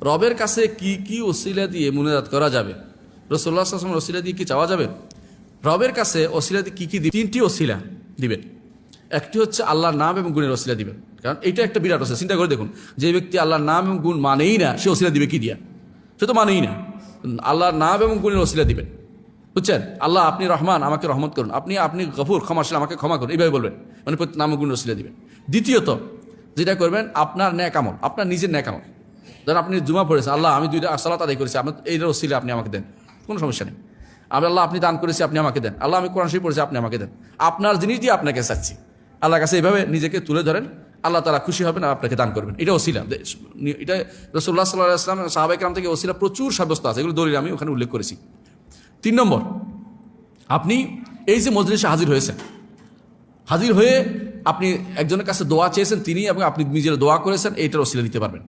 রবের কাছে কি কি ওসিলা দিয়ে মুনাজাত করা যাবে? রাসূলুল্লাহ সাল্লাল্লাহু আলাইহি ওয়াসাল্লাম ওসিলা দিয়ে কি চাওয়া যাবে? রবের কাছে ওসিলা দিয়ে কি কি দিবেন? 3টি ওসিলা দিবেন। একটি হচ্ছে আল্লাহর নাম এবং গুণের ওসিলা দিবেন, কারণ এটা একটা বিরাট ওসিলা। চিন্তা করে দেখুন, যে ব্যক্তি আল্লাহর নাম এবং গুণ মানেই না, সে ওসিলা দিবে কি দিয়া? সে তো মানেই না। আল্লাহর নাম এবং গুণের ওসিলা দিবেন, বুঝছেন? আল্লাহ আপনি রহমান, আমাকে রহমত করুন। আপনি গফুর, ক্ষমাশীল, আমাকে ক্ষমা করুন। এইভাবে বলবেন, মানে নাম ও গুণের ওসিলা দিবেন। দ্বিতীয়ত যেটা করবেন, আপনার ন্যাক আমল, আপনার নিজের ন্যাক আমল। ধরেন আপনি জুমা পড়েছেন, আল্লাহ আমি 2টা সালাত আদায় করেছি, আপনার এইটার ওসিলা আপনি আমাকে দেন, কোনো সমস্যা নেই। আল্লাহ আপনি দান করেছি, আপনি আমাকে দেন। আল্লাহ আমি কোরআন শরীফ পড়েছি, আপনি আমাকে দেন। আপনার জিনিস দিয়ে আপনাকে চাচ্ছি, আল্লাহর কাছে এইভাবে নিজেকে তুলে ধরেন, আল্লাহ তাআলা খুশি হবেন আর আপনাকে দান করবেন। এটা ওসিলা। এটা রাসূলুল্লাহ সাল্লাল্লাহু আলাইহি ওয়াসাল্লাম, সাহাবায়ে কেরাম থেকে ওসিলা প্রচুর সাব্যস্ত আছে, এগুলো দলিল আমি ওখানে উল্লেখ করেছি। 3 নম্বর, আপনি এই যে মজলিসে হাজির হয়েছেন, হাজির হয়ে আপনি একজনের কাছে দোয়া চেয়েছেন, তিনি এবং আপনি নিজের দোয়া করেছেন, এইটার ওসিলা দিতে পারবেন।